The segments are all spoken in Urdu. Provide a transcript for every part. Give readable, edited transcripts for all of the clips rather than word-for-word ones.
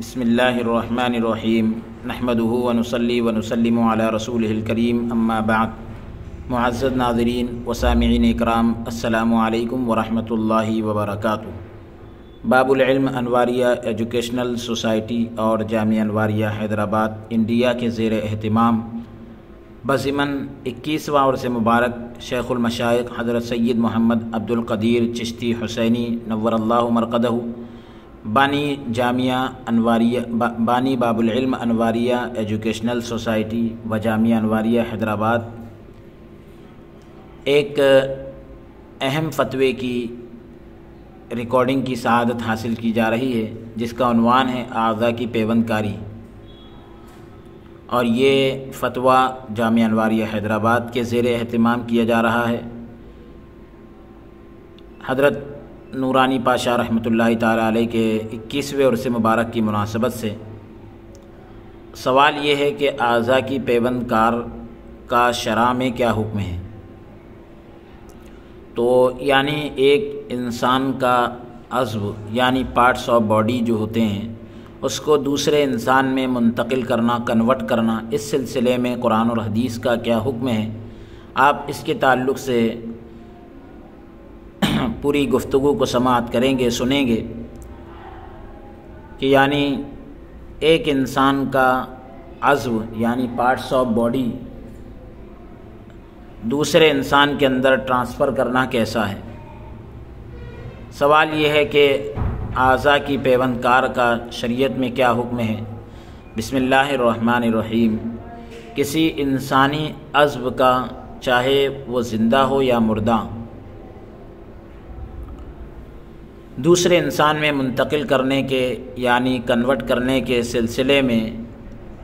بسم اللہ الرحمن الرحیم نحمدہ ونصلی ونسلم علی رسولہ الکریم اما بعد۔ معزز ناظرین و سامعین اکرام، السلام علیکم ورحمۃ اللہ وبرکاتہ۔ باب العلم انواریہ ایجوکیشنل سوسائٹی اور جامعہ انواریہ حیدرآباد انڈیا کے زیر اہتمام بضمن 21واں عرس مبارک شیخ المشائخ حضرت سید محمد عبد القدیر چشتی حسینی نور اللہ مرقدہ بانی جامعہ انواریہ بانی باب العلم انواریہ ایجوکیشنل سوسائٹی و جامعہ انواریہ حیدرآباد ایک اہم فتوے کی ریکارڈنگ کی سعادت حاصل کی جا رہی ہے، جس کا عنوان ہے اعضاء کی پیوند کاری، اور یہ فتویٰ جامعہ انواریہ حیدرآباد کے زیر اہتمام کیا جا رہا ہے۔ حضرت نورانی پاشا رحمۃ اللہ تعالیٰ علیہ کے 21ویں عرس مبارک کی مناسبت سے سوال یہ ہے کہ اعضاء کی پیوند کار کا شرع میں کیا حکم ہے؟ تو یعنی ایک انسان کا عضو یعنی پارٹس آف باڈی جو ہوتے ہیں اس کو دوسرے انسان میں منتقل کرنا، کنورٹ کرنا، اس سلسلے میں قرآن اور حدیث کا کیا حکم ہے؟ آپ اس کے تعلق سے پوری گفتگو کو سماعت کریں گے، سنیں گے کہ یعنی ایک انسان کا عضو یعنی پارٹس آف باڈی دوسرے انسان کے اندر ٹرانسفر کرنا کیسا ہے۔ سوال یہ ہے کہ اعضاء کی پیوند کار کا شریعت میں کیا حکم ہے۔ بسم اللہ الرحمن الرحیم۔ کسی انسانی عضو کا چاہے وہ زندہ ہو یا مردہ دوسرے انسان میں منتقل کرنے کے یعنی کنورٹ کرنے کے سلسلے میں،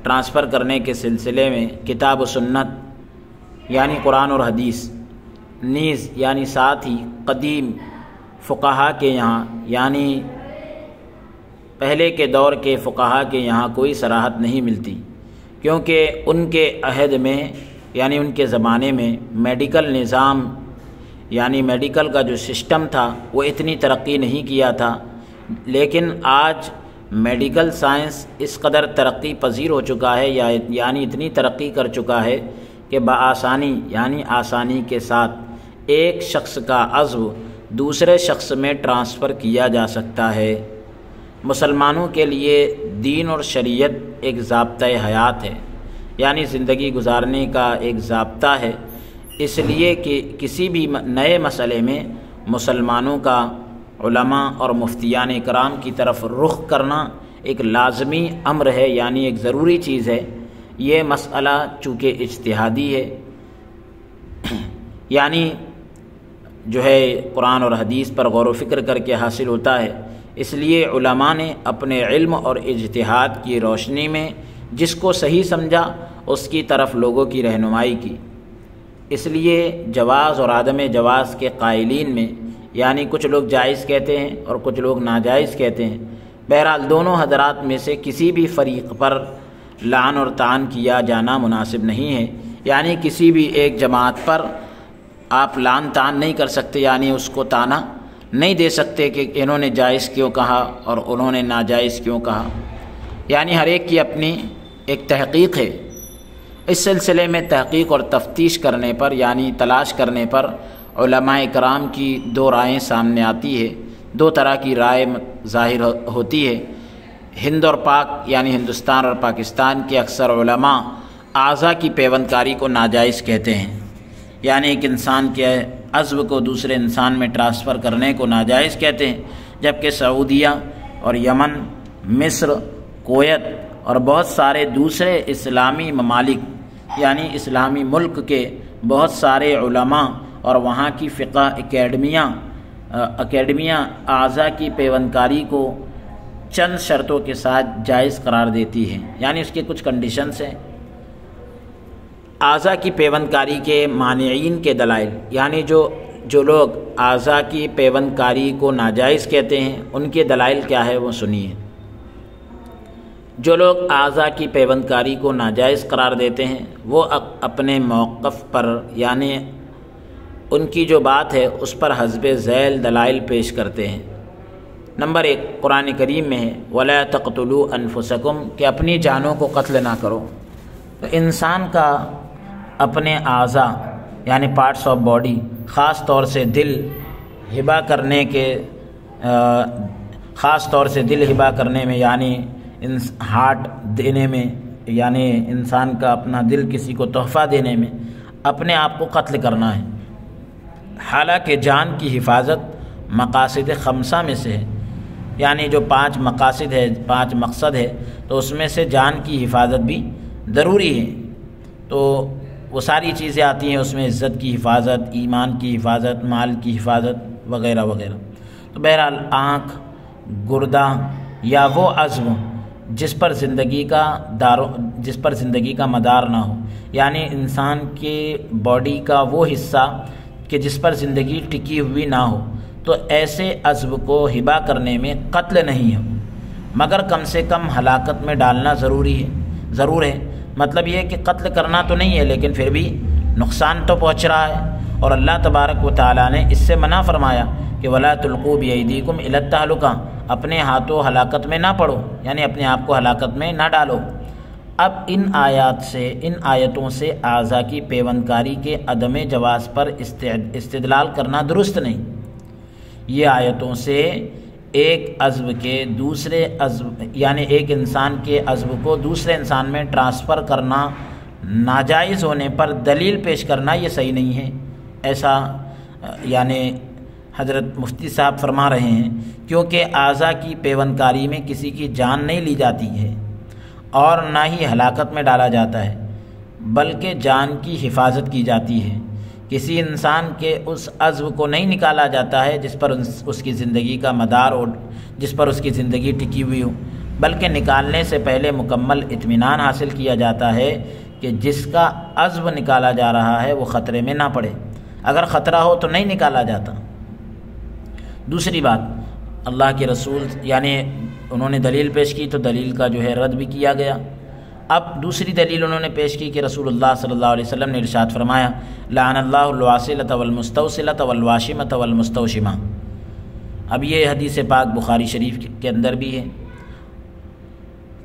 ٹرانسفر کرنے کے سلسلے میں کتاب و سنت یعنی قرآن اور حدیث نیز یعنی ساتھ ہی قدیم فقہا کے یہاں یعنی پہلے کے دور کے فقہا کے یہاں کوئی صراحت نہیں ملتی، کیونکہ ان کے عہد میں یعنی ان کے زمانے میں میڈیکل نظام یعنی میڈیکل کا جو سسٹم تھا وہ اتنی ترقی نہیں کیا تھا، لیکن آج میڈیکل سائنس اس قدر ترقی پذیر ہو چکا ہے یعنی اتنی ترقی کر چکا ہے کہ بآسانی یعنی آسانی کے ساتھ ایک شخص کا عضو دوسرے شخص میں ٹرانسفر کیا جا سکتا ہے۔ مسلمانوں کے لیے دین اور شریعت ایک ضابطۂ حیات ہے، یعنی زندگی گزارنے کا ایک ضابطہ ہے، اس لیے کہ کسی بھی نئے مسئلے میں مسلمانوں کا علماء اور مفتیان کرام کی طرف رخ کرنا ایک لازمی امر ہے، یعنی ایک ضروری چیز ہے۔ یہ مسئلہ چونکہ اجتہادی ہے، یعنی جو ہے قرآن اور حدیث پر غور و فکر کر کے حاصل ہوتا ہے، اس لیے علماء نے اپنے علم اور اجتہاد کی روشنی میں جس کو صحیح سمجھا اس کی طرف لوگوں کی رہنمائی کی۔ اس لیے جواز اور عدم جواز کے قائلین میں یعنی کچھ لوگ جائز کہتے ہیں اور کچھ لوگ ناجائز کہتے ہیں، بہرحال دونوں حضرات میں سے کسی بھی فریق پر لعن اور طعن کیا جانا مناسب نہیں ہے، یعنی کسی بھی ایک جماعت پر آپ لعن طعن نہیں کر سکتے، یعنی اس کو طعنہ نہیں دے سکتے کہ انہوں نے جائز کیوں کہا اور انہوں نے ناجائز کیوں کہا، یعنی ہر ایک کی اپنی ایک تحقیق ہے۔ اس سلسلے میں تحقیق اور تفتیش کرنے پر یعنی تلاش کرنے پر علماء کرام کی دو رائیں سامنے آتی ہے، دو طرح کی رائے ظاہر ہوتی ہے۔ ہند اور پاک یعنی ہندوستان اور پاکستان کے اکثر علماء اعضاء کی پیوند کاری کو ناجائز کہتے ہیں، یعنی ایک انسان کے عضو کو دوسرے انسان میں ٹرانسفر کرنے کو ناجائز کہتے ہیں، جبکہ سعودیہ اور یمن، مصر، کویت اور بہت سارے دوسرے اسلامی ممالک یعنی اسلامی ملک کے بہت سارے علماء اور وہاں کی فقہ اکیڈمیاں اعضاء کی پیوند کاری کو چند شرطوں کے ساتھ جائز قرار دیتی ہیں، یعنی اس کے کچھ کنڈیشنز ہیں۔ اعضاء کی پیوند کاری کے مانعین کے دلائل، یعنی جو لوگ اعضاء کی پیوند کاری کو ناجائز کہتے ہیں ان کے دلائل کیا ہے وہ سنیے۔ جو لوگ اعضاء کی پیوند کاری کو ناجائز قرار دیتے ہیں وہ اپنے موقف پر یعنی ان کی جو بات ہے اس پر حسب ذیل دلائل پیش کرتے ہیں۔ نمبر 1 قرآن کریم میں ہے وَلَا تَقْتُلُوا أَنفُسَكُمْ کہ اپنی جانوں کو قتل نہ کرو۔ تو انسان کا اپنے اعضاء یعنی پارٹس آف باڈی، خاص طور سے دل ہبہ کرنے کے ہبہ کرنے میں، یعنی ہارٹ دینے میں، یعنی انسان کا اپنا دل کسی کو تحفہ دینے میں اپنے آپ کو قتل کرنا ہے۔ حالانکہ جان کی حفاظت مقاصد خمسہ میں سے ہے، یعنی جو 5 مقاصد ہے، 5 مقصد ہے، تو اس میں سے جان کی حفاظت بھی ضروری ہے۔ تو وہ ساری چیزیں آتی ہیں اس میں، عزت کی حفاظت، ایمان کی حفاظت، مال کی حفاظت وغیرہ وغیرہ۔ تو بہرحال آنکھ، گردہ یا وہ عضو جس پر زندگی کا مدار نہ ہو، یعنی انسان کے باڈی کا وہ حصہ کہ جس پر زندگی ٹکی ہوئی نہ ہو، تو ایسے عضو کو ہبہ کرنے میں قتل نہیں ہو، مگر کم سے کم ہلاکت میں ڈالنا ضرور ہے۔ مطلب یہ کہ قتل کرنا تو نہیں ہے، لیکن پھر بھی نقصان تو پہنچ رہا ہے، اور اللہ تبارک و تعالیٰ نے اس سے منع فرمایا کہ وَلَا تُلْقُوا بِأَيْدِيكُمْ إِلَى التَّهْلُكَةِ اپنے ہاتھوں ہلاکت میں نہ پڑو، یعنی اپنے آپ کو ہلاکت میں نہ ڈالو۔ اب ان آیتوں سے اعضاء کی پیوند کاری کے عدم جواز پر استدلال کرنا درست نہیں۔ یہ آیتوں سے ایک عضو کے دوسرے عضو، یعنی ایک انسان کے عضو کو دوسرے انسان میں ٹرانسفر کرنا ناجائز ہونے پر دلیل پیش کرنا یہ صحیح نہیں ہے، ایسا یعنی حضرت مفتی صاحب فرما رہے ہیں، کیونکہ اعضاء کی پیوند کاری میں کسی کی جان نہیں لی جاتی ہے اور نہ ہی ہلاکت میں ڈالا جاتا ہے، بلکہ جان کی حفاظت کی جاتی ہے۔ کسی انسان کے اس عضو کو نہیں نکالا جاتا ہے جس پر اس کی زندگی کا مدار ہو، جس پر اس کی زندگی ٹکی ہوئی ہو، بلکہ نکالنے سے پہلے مکمل اطمینان حاصل کیا جاتا ہے کہ جس کا عضو نکالا جا رہا ہے وہ خطرے میں نہ پڑے۔ اگر خطرہ ہو تو نہیں نکالا جاتا۔ دوسری بات، اللہ کے رسول یعنی انہوں نے دلیل پیش کی تو دلیل کا جو ہے رد بھی کیا گیا۔ اب دوسری دلیل انہوں نے پیش کی کہ رسول اللہ صلی اللہ علیہ وسلم نے ارشاد فرمایا لعن اللہ الواصلۃ والمستوصلۃ والواشمۃ والمستوشمہ۔ اب یہ حدیث پاک بخاری شریف کے اندر بھی ہے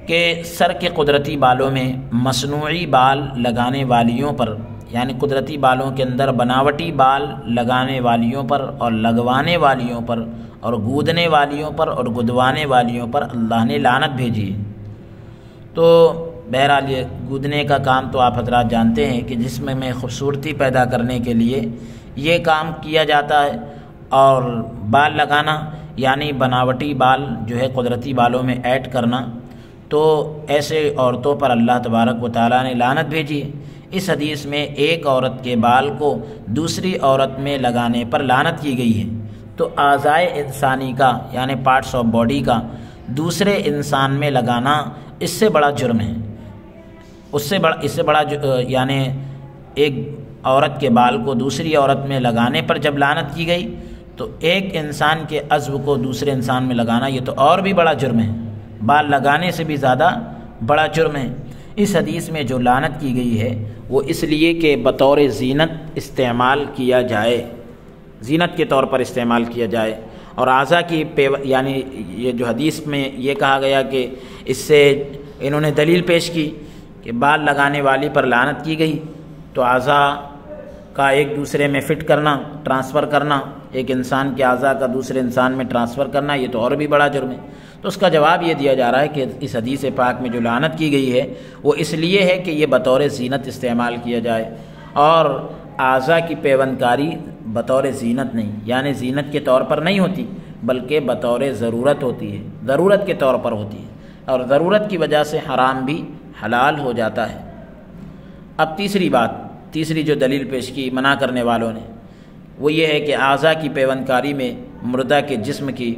کہ سر کے قدرتی بالوں میں مصنوعی بال لگانے والیوں پر، یعنی قدرتی بالوں کے اندر بناوٹی بال لگانے والیوں پر اور لگوانے والیوں پر اور گودنے والیوں پر اور گدوانے والیوں پر اللہ نے لعنت بھیجی ہے۔ تو بہرحال یہ گودنے کا کام تو آپ حضرات جانتے ہیں کہ جسم میں خوبصورتی پیدا کرنے کے لیے یہ کام کیا جاتا ہے، اور بال لگانا یعنی بناوٹی بال جو ہے قدرتی بالوں میں ایڈ کرنا، تو ایسے عورتوں پر اللہ تبارک و تعالیٰ نے لعنت بھیجی ہے۔ اس حدیث میں ایک عورت کے بال کو دوسری عورت میں لگانے پر لعنت کی گئی ہے۔ تو اعضائے انسانی کا یعنی پارٹس آف باڈی کا دوسرے انسان میں لگانا اس سے بڑا جرم ہے، اس سے بڑا یعنی ایک عورت کے بال کو دوسری عورت میں لگانے پر جب لعنت کی گئی تو ایک انسان کے عضو کو دوسرے انسان میں لگانا یہ تو اور بھی بڑا جرم ہے، بال لگانے سے بھی زیادہ بڑا جرم ہے۔ اس حدیث میں جو لعنت کی گئی ہے وہ اس لیے کہ بطور زینت استعمال کیا جائے، زینت کے طور پر استعمال کیا جائے، اور اعضاء کی یعنی یہ جو حدیث میں یہ کہا گیا کہ اس سے انہوں نے دلیل پیش کی کہ بال لگانے والی پر لعنت کی گئی، تو اعضاء کا ایک دوسرے میں فٹ کرنا، ٹرانسفر کرنا، ایک انسان کے اعضاء کا دوسرے انسان میں ٹرانسفر کرنا یہ تو اور بھی بڑا جرم ہے۔ تو اس کا جواب یہ دیا جا رہا ہے کہ اس حدیث پاک میں جو لعنت کی گئی ہے وہ اس لیے ہے کہ یہ بطور زینت استعمال کیا جائے، اور اعضاء کی پیوند کاری بطور زینت نہیں، یعنی زینت کے طور پر نہیں ہوتی بلکہ بطور ضرورت ہوتی ہے، ضرورت کے طور پر ہوتی ہے، اور ضرورت کی وجہ سے حرام بھی حلال ہو جاتا ہے۔ اب تیسری جو دلیل پیش کی منع کرنے والوں نے وہ یہ ہے کہ اعضاء کی پیوند کاری میں مردہ کے جسم کی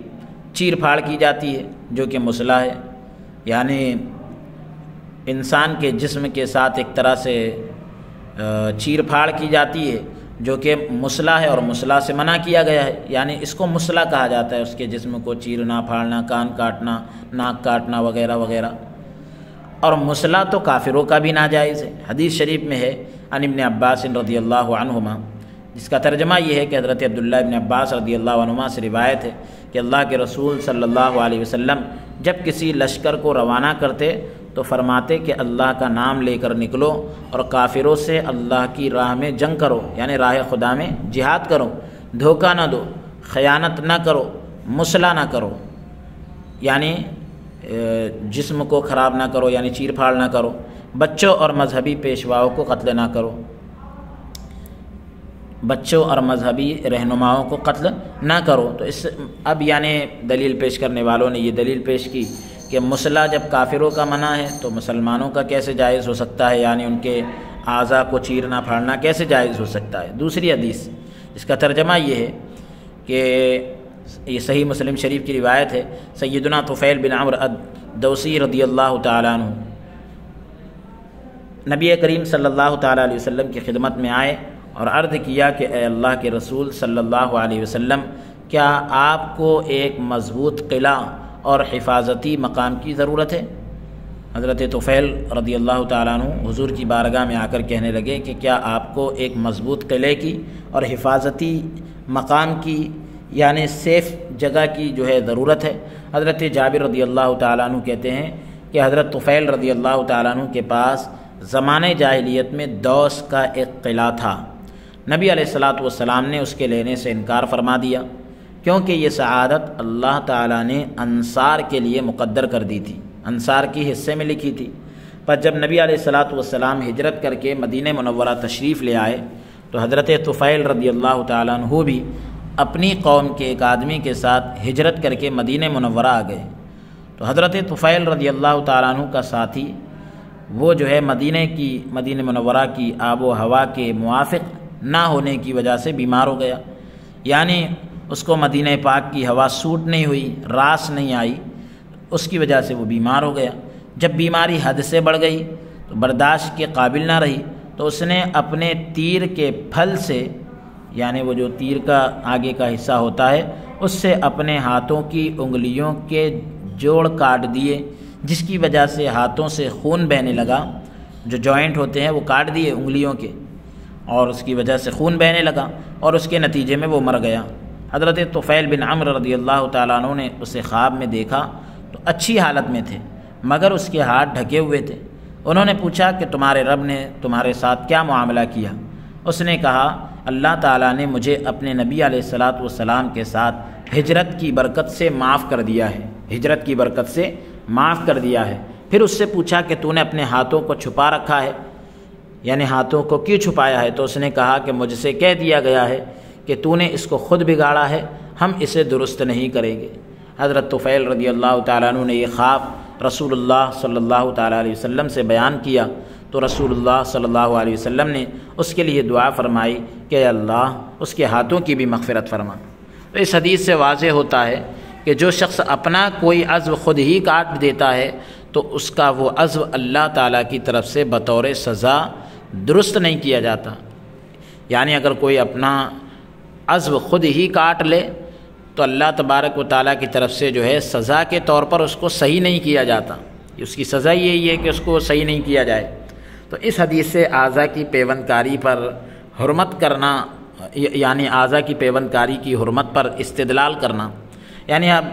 چیر پھاڑ کی جاتی ہے جو کہ مصلح ہے، یعنی انسان کے جسم کے ساتھ ایک طرح سے چیر پھاڑ کی جاتی ہے جو کہ مصلح ہے، اور مصلح سے منع کیا گیا ہے، یعنی اس کو مصلح کہا جاتا ہے، اس کے جسم کو چیرنا، پھاڑنا، کان کاٹنا، ناک کاٹنا وغیرہ وغیرہ۔ اور مصلح تو کافروں کا بھی ناجائز ہے۔ حدیث شریف میں ہے عن ابن عباس رضی اللہ عنہما جس کا ترجمہ یہ ہے کہ حضرت عبداللہ ابن عباس رضی اللہ عنہما سے روایت ہے کہ اللہ کے رسول صلی اللہ علیہ وسلم جب کسی لشکر کو روانہ کرتے تو فرماتے کہ اللہ کا نام لے کر نکلو اور کافروں سے اللہ کی راہ میں جنگ کرو، یعنی راہ خدا میں جہاد کرو، دھوکہ نہ دو، خیانت نہ کرو، مصلح نہ کرو، یعنی جسم کو خراب نہ کرو، یعنی چیر پھاڑ نہ کرو، بچوں اور مذہبی پیشواؤں کو قتل نہ کرو، بچوں اور مذہبی رہنماؤں کو قتل نہ کرو۔ تو اس اب یعنی دلیل پیش کرنے والوں نے یہ دلیل پیش کی کہ مصلح جب کافروں کا منع ہے تو مسلمانوں کا کیسے جائز ہو سکتا ہے، یعنی ان کے اعضاء کو چیرنا پھاڑنا کیسے جائز ہو سکتا ہے۔ دوسری حدیث اس کا ترجمہ یہ ہے کہ یہ صحیح مسلم شریف کی روایت ہے، سیدنا طفیل بن عمرو الدوسی رضی اللہ تعالیٰ عنہ نبی کریم صلی اللہ تعالیٰ علیہ وسلم کی خدمت میں آئے اور عرض کیا کہ اے اللہ کے رسول صلی اللہ علیہ وسلم، کیا آپ کو ایک مضبوط قلعہ اور حفاظتی مقام کی ضرورت ہے؟ حضرت طفیل رضی اللہ تعالیٰ عنہ حضور کی بارگاہ میں آ کر کہنے لگے کہ کیا آپ کو ایک مضبوط قلعے کی اور حفاظتی مقام کی، یعنی سیف جگہ کی جو ہے ضرورت ہے؟ حضرت جابر رضی اللہ تعالیٰ عنہ کہتے ہیں کہ حضرت طفیل رضی اللہ تعالیٰ عنہ کے پاس زمانۂ جاہلیت میں دوس کا ایک قلعہ تھا، نبی علیہ الصلاۃ والسلام نے اس کے لینے سے انکار فرما دیا کیونکہ یہ سعادت اللہ تعالیٰ نے انصار کے لیے مقدر کر دی تھی، انصار کی حصے میں لکھی تھی۔ پر جب نبی علیہ الصلاۃ والسلام ہجرت کر کے مدینہ منورہ تشریف لے آئے تو حضرت طفیل رضی اللہ تعالیٰ عنہ بھی اپنی قوم کے ایک آدمی کے ساتھ ہجرت کر کے مدینہ منورہ آ گئے۔ تو حضرت طفیل رضی اللہ تعالیٰ عنہ کا ساتھی وہ جو ہے مدینہ منورہ کی آب و ہوا کے موافق نہ ہونے کی وجہ سے بیمار ہو گیا، یعنی اس کو مدینہ پاک کی ہوا سوٹ نہیں ہوئی، راس نہیں آئی، اس کی وجہ سے وہ بیمار ہو گیا۔ جب بیماری حد سے بڑھ گئی تو برداشت کے قابل نہ رہی تو اس نے اپنے تیر کے پھل سے، یعنی وہ جو تیر کا آگے کا حصہ ہوتا ہے، اس سے اپنے ہاتھوں کی انگلیوں کے جوڑ کاٹ دیے، جس کی وجہ سے ہاتھوں سے خون بہنے لگا، جو جوائنٹ ہوتے ہیں وہ کاٹ دیے انگلیوں کے، اور اس کی وجہ سے خون بہنے لگا اور اس کے نتیجے میں وہ مر گیا۔ حضرت طفیل بن عمرو رضی اللہ تعالیٰ عنہ نے اسے خواب میں دیکھا تو اچھی حالت میں تھے مگر اس کے ہاتھ ڈھکے ہوئے تھے۔ انہوں نے پوچھا کہ تمہارے رب نے تمہارے ساتھ کیا معاملہ کیا؟ اس نے کہا اللہ تعالیٰ نے مجھے اپنے نبی علیہ الصلاۃ والسلام کے ساتھ ہجرت کی برکت سے معاف کر دیا ہے، ہجرت کی برکت سے معاف کر دیا ہے۔ پھر اس سے پوچھا کہ تو نے اپنے ہاتھوں کو چھپا رکھا ہے، یعنی ہاتھوں کو کیوں چھپایا ہے؟ تو اس نے کہا کہ مجھ سے کہہ دیا گیا ہے کہ تو نے اس کو خود بگاڑا ہے، ہم اسے درست نہیں کریں گے۔ حضرت طفیل رضی اللہ تعالیٰ عنہ نے یہ خواب رسول اللہ صلی اللہ تعالیٰ علیہ وسلم سے بیان کیا تو رسول اللہ صلی اللہ علیہ وسلم نے اس کے لیے دعا فرمائی کہ اے اللہ اس کے ہاتھوں کی بھی مغفرت فرما۔ تو اس حدیث سے واضح ہوتا ہے کہ جو شخص اپنا کوئی عضو خود ہی کاٹ دیتا ہے تو اس کا وہ عضو اللہ تعالیٰ کی طرف سے بطور سزا درست نہیں کیا جاتا، یعنی اگر کوئی اپنا عضو خود ہی کاٹ لے تو اللہ تبارک و تعالیٰ کی طرف سے جو ہے سزا کے طور پر اس کو صحیح نہیں کیا جاتا، اس کی سزا یہی ہے کہ اس کو صحیح نہیں کیا جائے۔ تو اس حدیث سے اعضاء کی پیوند کاری پر حرمت کرنا، یعنی اعضاء کی پیوند کاری کی حرمت پر استدلال کرنا، یعنی اب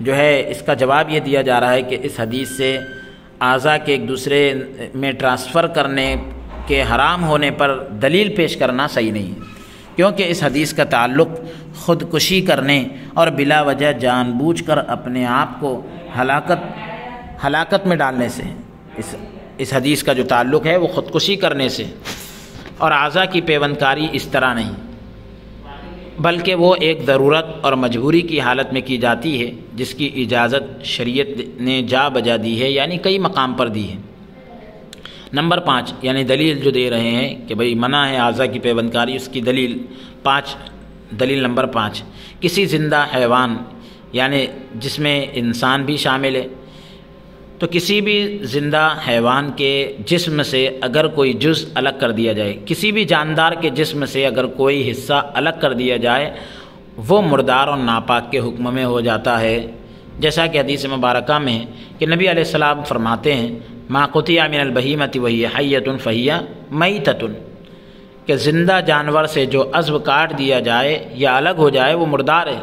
جو ہے اس کا جواب یہ دیا جا رہا ہے کہ اس حدیث سے اعضاء کے ایک دوسرے میں ٹرانسفر کرنے کے حرام ہونے پر دلیل پیش کرنا صحیح نہیں ہے، کیونکہ اس حدیث کا تعلق خودکشی کرنے اور بلا وجہ جان بوجھ کر اپنے آپ کو ہلاکت میں ڈالنے سے، اس حدیث کا جو تعلق ہے وہ خودکشی کرنے سے، اور اعضاء کی پیوند کاری اس طرح نہیں، بلکہ وہ ایک ضرورت اور مجبوری کی حالت میں کی جاتی ہے جس کی اجازت شریعت نے جا بجا دی ہے، یعنی کئی مقام پر دی ہے۔ نمبر 5 یعنی دلیل جو دے رہے ہیں کہ بھئی منع ہے اعضاء کی پیوند کاری، اس کی دلیل نمبر 5 کسی زندہ حیوان یعنی جس میں انسان بھی شامل ہے، تو کسی بھی زندہ حیوان کے جسم سے اگر کوئی جز الگ کر دیا جائے، کسی بھی جاندار کے جسم سے اگر کوئی حصہ الگ کر دیا جائے، وہ مردار اور ناپاک کے حکم میں ہو جاتا ہے، جیسا کہ حدیث مبارکہ میں ہے کہ نبی علیہ السلام فرماتے ہیں ما قطع من البہیمۃ وہی حیۃ فہی میتۃ، کہ زندہ جانور سے جو عضو کاٹ دیا جائے یا الگ ہو جائے وہ مردار ہے۔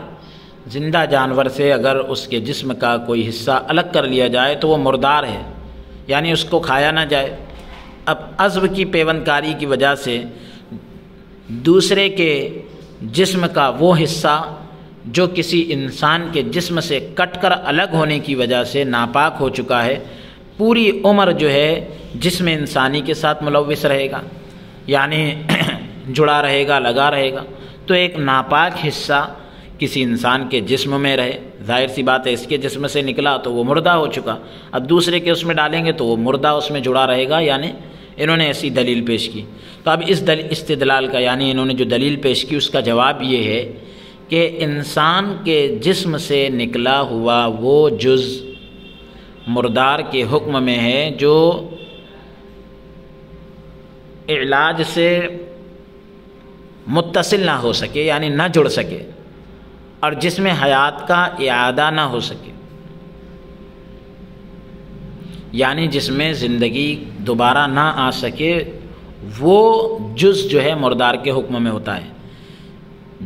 زندہ جانور سے اگر اس کے جسم کا کوئی حصہ الگ کر لیا جائے تو وہ مردار ہے، یعنی اس کو کھایا نہ جائے۔ اب عضو کی پیوند کاری کی وجہ سے دوسرے کے جسم کا وہ حصہ جو کسی انسان کے جسم سے کٹ کر الگ ہونے کی وجہ سے ناپاک ہو چکا ہے، پوری عمر جو ہے جسم انسانی کے ساتھ ملوث رہے گا، یعنی جڑا رہے گا، لگا رہے گا۔ تو ایک ناپاک حصہ کسی انسان کے جسم میں رہے، ظاہر سی بات ہے اس کے جسم سے نکلا تو وہ مردہ ہو چکا، اب دوسرے کے اس میں ڈالیں گے تو وہ مردہ اس میں جڑا رہے گا، یعنی انہوں نے ایسی دلیل پیش کی۔ تو اب اس استدلال کا، یعنی انہوں نے جو دلیل پیش کی، اس کا جواب یہ ہے کہ انسان کے جسم سے نکلا ہوا وہ جز مردار کے حکم میں ہے جو علاج سے متصل نہ ہو سکے، یعنی نہ جڑ سکے، اور جس میں حیات کا اعادہ نہ ہو سکے، یعنی جس میں زندگی دوبارہ نہ آ سکے، وہ جز جو ہے مردار کے حکم میں ہوتا ہے۔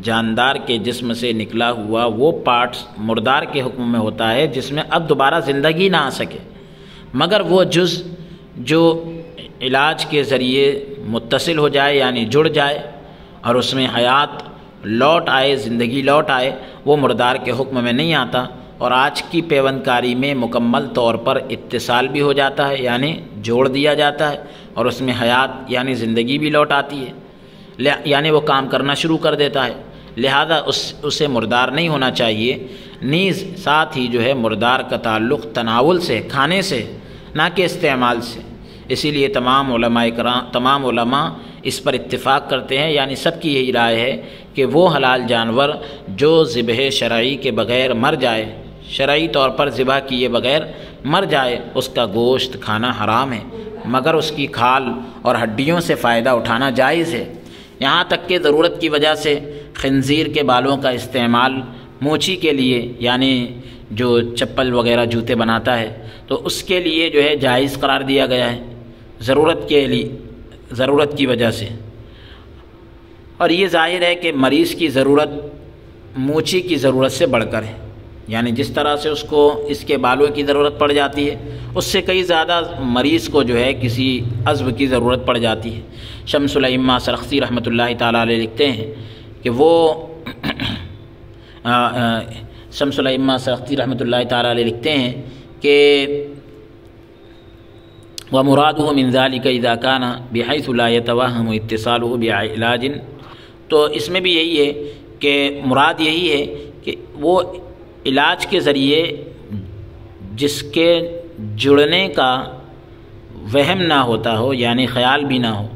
جاندار کے جسم سے نکلا ہوا وہ پارٹس مردار کے حکم میں ہوتا ہے جس میں اب دوبارہ زندگی نہ آ سکے، مگر وہ جز جو علاج کے ذریعے متصل ہو جائے، یعنی جڑ جائے، اور اس میں حیات لوٹ آئے، زندگی لوٹ آئے، وہ مردار کے حکم میں نہیں آتا۔ اور آج کی پیوند کاری میں مکمل طور پر اتصال بھی ہو جاتا ہے، یعنی جوڑ دیا جاتا ہے، اور اس میں حیات یعنی زندگی بھی لوٹ آتی ہے، یعنی وہ کام کرنا شروع کر دیتا ہے، لہذا اسے مردار نہیں ہونا چاہیے۔ نیز ساتھ ہی جو ہے مردار کا تعلق تناول سے، کھانے سے، نہ کہ استعمال سے۔ اسی لیے تمام علماء اس پر اتفاق کرتے ہیں، یعنی سب کی یہی رائے ہے کہ وہ حلال جانور جو ذبح شرعی کے بغیر مر جائے، شرعی طور پر ذبح کیے بغیر مر جائے، اس کا گوشت کھانا حرام ہے، مگر اس کی کھال اور ہڈیوں سے فائدہ اٹھانا جائز ہے۔ یہاں تک کہ ضرورت کی وجہ سے خنزیر کے بالوں کا استعمال موچی کے لیے، یعنی جو چپل وغیرہ جوتے بناتا ہے، تو اس کے لیے جو ہے جائز قرار دیا گیا ہے، ضرورت کی وجہ سے۔ اور یہ ظاہر ہے کہ مریض کی ضرورت موچی کی ضرورت سے بڑھ کر ہے، یعنی جس طرح سے اس کو اس کے بالوں کی ضرورت پڑ جاتی ہے، اس سے کئی زیادہ مریض کو جو ہے کسی عضو کی ضرورت پڑ جاتی ہے۔ شمس الائمہ سرخسی رحمۃ اللہ تعالیٰ علیہ لکھتے ہیں کہ وہ شمس الائمہ سرخسی رحمۃ اللہ تعالیٰ علیہ لکھتے ہیں کہ وَمُرَادُهُ مِنْ ذَلِكَ إِذَا كَانَ بِحَيْثُ لَا يَتَوَهَّمُ اتصالُهُ بِعِلَاجٍ۔ تو اس میں بھی یہی ہے کہ مراد یہی ہے کہ وہ علاج کے ذریعے جس کے جڑنے کا وہم نہ ہوتا ہو، یعنی خیال بھی نہ ہو۔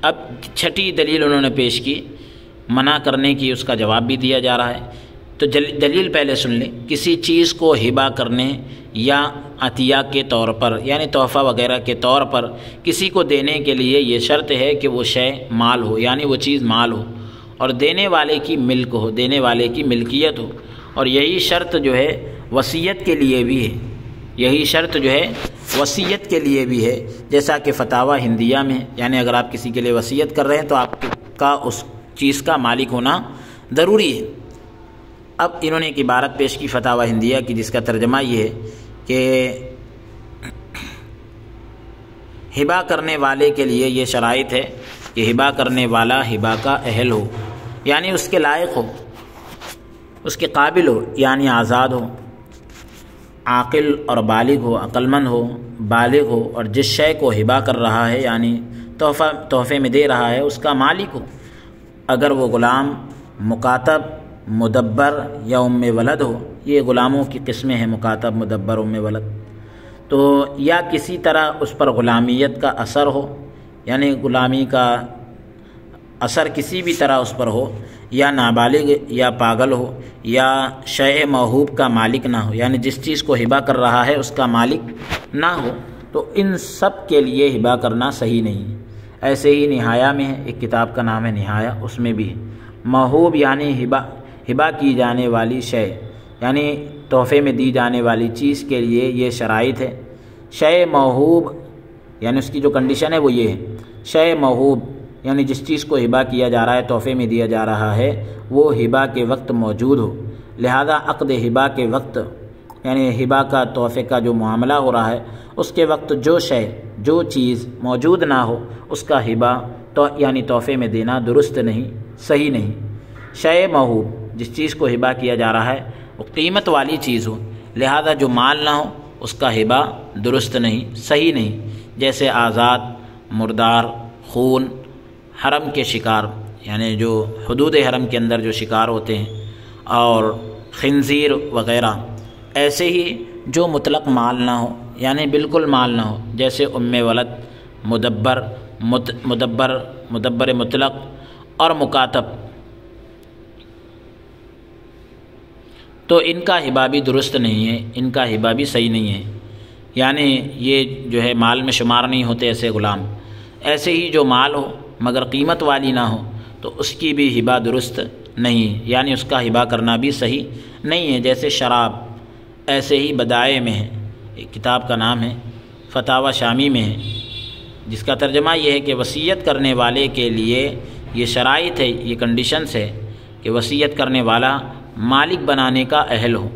اب چھٹی دلیل انہوں نے پیش کی، منع کرنے کی، اس کا جواب بھی دیا جا رہا ہے۔ تو دلیل پہلے سن لیں۔ کسی چیز کو ہبہ کرنے یا عطیہ کے طور پر، یعنی تحفہ وغیرہ کے طور پر کسی کو دینے کے لیے یہ شرط ہے کہ وہ شے مال ہو، یعنی وہ چیز مال ہو، اور دینے والے کی ملک ہو، دینے والے کی ملکیت ہو۔ اور یہی شرط جو ہے وصیت کے لیے بھی ہے، یہی شرط جو ہے وصیت کے لیے بھی ہے، جیسا کہ فتاوی ہندیہ میں، یعنی اگر آپ کسی کے لیے وصیت کر رہے ہیں تو آپ کا اس چیز کا مالک ہونا ضروری ہے۔ اب انہوں نے ایک عبارت پیش کی فتاوی ہندیہ کی، جس کا ترجمہ یہ ہے کہ ہبہ کرنے والے کے لیے یہ شرائط ہے کہ ہبہ کرنے والا ہبہ کا اہل ہو، یعنی اس کے لائق ہو، اس کے قابل ہو، یعنی آزاد ہو، عاقل اور بالغ ہو، عقل مند ہو، بالغ ہو، اور جس شے کو ہبہ کر رہا ہے یعنی تحفے میں دے رہا ہے اس کا مالک ہو۔ اگر وہ غلام، مکاتب، مدبر یا ام ولد ہو، یہ غلاموں کی قسمیں ہیں، مکاتب، مدبر، ام ولد، تو یا کسی طرح اس پر غلامیت کا اثر ہو، یعنی غلامی کا اثر کسی بھی طرح اس پر ہو، یا نابالغ یا پاگل ہو، یا شیء موہوب کا مالک نہ ہو، یعنی جس چیز کو ہبہ کر رہا ہے اس کا مالک نہ ہو، تو ان سب کے لیے ہبہ کرنا صحیح نہیں ہے۔ ایسے ہی نہایہ میں ہے، ایک کتاب کا نام ہے نہایہ، اس میں بھی ہے موہوب یعنی ہبہ کی جانے والی شے، یعنی تحفے میں دی جانے والی چیز کے لیے یہ شرائط ہے۔ شے موہوب یعنی اس کی جو کنڈیشن ہے وہ یہ ہے شے موہوب یعنی جس چیز کو ہبہ کیا جا رہا ہے، تحفے میں دیا جا رہا ہے، وہ ہبہ کے وقت موجود ہو، لہذا عقد ہبہ کے وقت یعنی ہبہ کا تحفے کا جو معاملہ ہو رہا ہے اس کے وقت جو شے جو چیز موجود نہ ہو اس کا ہبہ تو یعنی تحفے میں دینا درست نہیں، صحیح نہیں۔ شے موہوب جس چیز کو ہبہ کیا جا رہا ہے وہ قیمت والی چیز ہو، لہذا جو مال نہ ہو اس کا ہبہ درست نہیں، صحیح نہیں، جیسے آزاد، مردار، خون، حرم کے شکار یعنی جو حدود حرم کے اندر جو شکار ہوتے ہیں، اور خنزیر وغیرہ۔ ایسے ہی جو مطلق مال نہ ہو یعنی بالکل مال نہ ہو، جیسے ام ولد، مدبر مطلق اور مکاتب، تو ان کا ہبہ بھی درست نہیں ہے، ان کا ہبہ بھی صحیح نہیں ہے، یعنی یہ جو ہے مال میں شمار نہیں ہوتے ایسے غلام۔ ایسے ہی جو مال ہو مگر قیمت والی نہ ہو تو اس کی بھی ہبہ درست نہیں ہے، یعنی اس کا ہبہ کرنا بھی صحیح نہیں ہے، جیسے شراب۔ ایسے ہی بدائع میں ہے، ایک کتاب کا نام ہے فتاوی شامی میں ہے، جس کا ترجمہ یہ ہے کہ وصیت کرنے والے کے لیے یہ شرائط ہے، یہ کنڈیشنز ہے کہ وصیت کرنے والا مالک بنانے کا اہل ہو،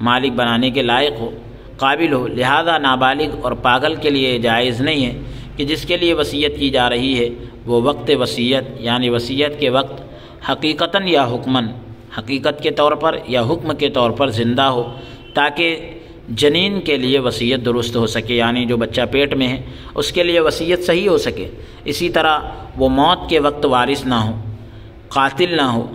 مالک بنانے کے لائق ہو، قابل ہو، لہذا نابالغ اور پاگل کے لیے جائز نہیں ہے کہ جس کے لیے وصیت کی جا رہی ہے وہ وقت وصیت یعنی وصیت کے وقت حقیقتاً یا حکماً، حقیقت کے طور پر یا حکم کے طور پر زندہ ہو، تاکہ جنین کے لیے وصیت درست ہو سکے، یعنی جو بچہ پیٹ میں ہے اس کے لیے وصیت صحیح ہو سکے۔ اسی طرح وہ موت کے وقت وارث نہ ہو، قاتل نہ ہو،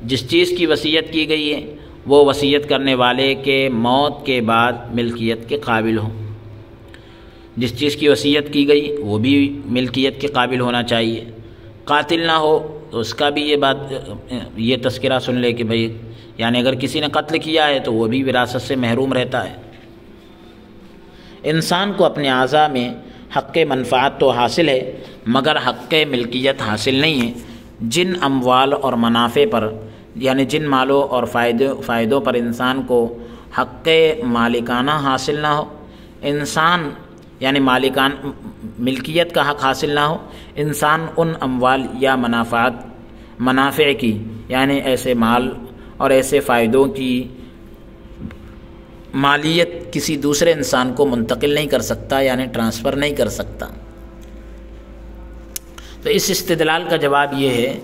جس چیز کی وصیت کی گئی ہے وہ وصیت کرنے والے کے موت کے بعد ملکیت کے قابل ہو، جس چیز کی وصیت کی گئی وہ بھی ملکیت کے قابل ہونا چاہیے۔ قاتل نہ ہو تو اس کا بھی یہ تذکرہ سن لے کہ بھئی یعنی اگر کسی نے قتل کیا ہے تو وہ بھی وراثت سے محروم رہتا ہے۔ انسان کو اپنے اعضاء میں حق منفعت تو حاصل ہے مگر حق ملکیت حاصل نہیں ہے۔ جن اموال اور منافع پر یعنی جن مالوں اور فائدوں پر انسان کو حق مالکانہ حاصل نہ ہو، انسان یعنی ملکیت کا حق حاصل نہ ہو، انسان ان اموال یا منافع کی یعنی ایسے مال اور ایسے فائدوں کی مالیت کسی دوسرے انسان کو منتقل نہیں کر سکتا، یعنی ٹرانسفر نہیں کر سکتا۔ تو اس استدلال کا جواب یہ ہے،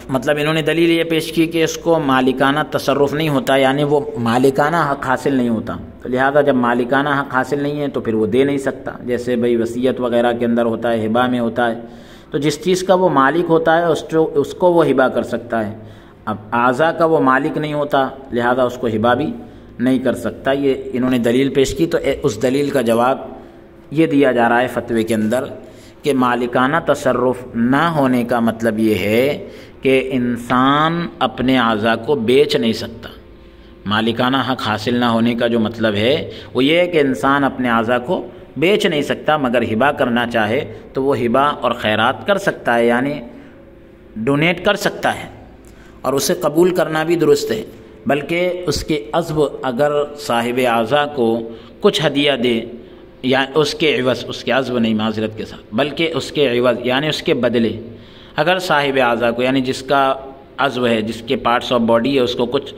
مطلب انہوں نے دلیل یہ پیش کی کہ اس کو مالکانہ تصرف نہیں ہوتا، یعنی وہ مالکانہ حق حاصل نہیں ہوتا، تو لہذا جب مالکانہ حق حاصل نہیں ہے تو پھر وہ دے نہیں سکتا، جیسے بھئی وصیت وغیرہ کے اندر ہوتا ہے، ہبہ میں ہوتا ہے، تو جس چیز کا وہ مالک ہوتا ہے اس کو وہ ہبہ کر سکتا ہے۔ اب اعضاء کا وہ مالک نہیں ہوتا لہذا اس کو ہبہ بھی نہیں کر سکتا۔ یہ انہوں نے دلیل پیش کی، تو اس دلیل کا جواب یہ دیا جا رہا ہے فتوے کے اندر کہ مالکانہ تصرف نہ ہونے کا مطلب یہ ہے کہ انسان اپنے اعضاء کو بیچ نہیں سکتا۔ مالکانہ حق حاصل نہ ہونے کا جو مطلب ہے وہ یہ ہے کہ انسان اپنے اعضاء کو بیچ نہیں سکتا، مگر ہبہ کرنا چاہے تو وہ ہبہ اور خیرات کر سکتا ہے، یعنی ڈونیٹ کر سکتا ہے، اور اسے قبول کرنا بھی درست ہے، بلکہ اس کے عضو اگر صاحب اعضاء کو کچھ ہدیہ دے یا اس کے عوض، اس کے عضو نہیں معذرت کے ساتھ، بلکہ اس کے عوض یعنی اس کے بدلے اگر صاحب اعضاء کو یعنی جس کا عضو ہے، جس کے پارٹس آف باڈی ہے، اس کو کچھ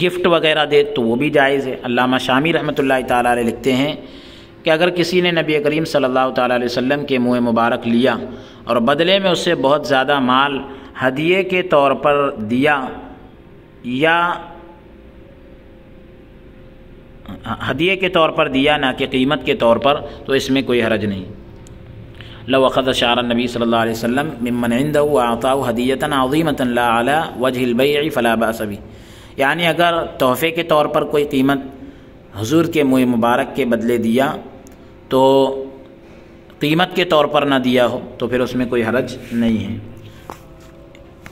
گفٹ وغیرہ دے تو وہ بھی جائز ہے۔ علامہ شامی رحمۃ اللہ تعالیٰ علیہ لکھتے ہیں کہ اگر کسی نے نبی کریم صلی اللہ تعالیٰ علیہ وسلم کے منہ مبارک لیا اور بدلے میں اسے بہت زیادہ مال ہدیے کے طور پر دیا یا ہدیے کے طور پر دیا نہ کہ قیمت کے طور پر، تو اس میں کوئی حرج نہیں۔ لو اخذ شعر النبی صلی اللہ علیہ وسلم ممن عنده واعطاه هدیۃ عظیمۃ لا علی وجه البیع فلا باس به، یعنی اگر تحفے کے طور پر کوئی قیمت حضور کے منہ مبارک کے بدلے دیا تو قیمت کے طور پر نہ دیا ہو تو پھر اس میں کوئی حرج نہیں ہے۔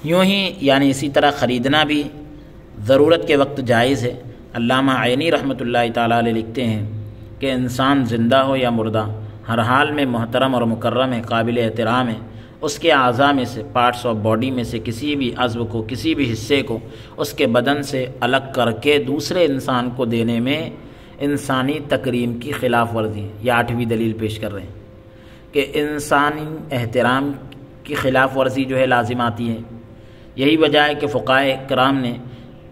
یوں ہی یعنی اسی طرح خریدنا بھی ضرورت کے وقت جائز ہے۔ علامہ عینی رحمۃ اللہ تعالیٰ علیہ لکھتے ہیں کہ انسان زندہ ہو یا مردہ ہر حال میں محترم اور مکرم ہے، قابل احترام ہے۔ اس کے اعضاء میں سے، پارٹس آف باڈی میں سے کسی بھی عضو کو، کسی بھی حصے کو اس کے بدن سے الگ کر کے دوسرے انسان کو دینے میں انسانی تکریم کی خلاف ورزی ہے۔ یہ 8ویں دلیل پیش کر رہے ہیں۔ کہ انسانی احترام کی خلاف ورزی جو ہے لازم آتی ہے۔ یہی وجہ ہے کہ فقہائے کرام نے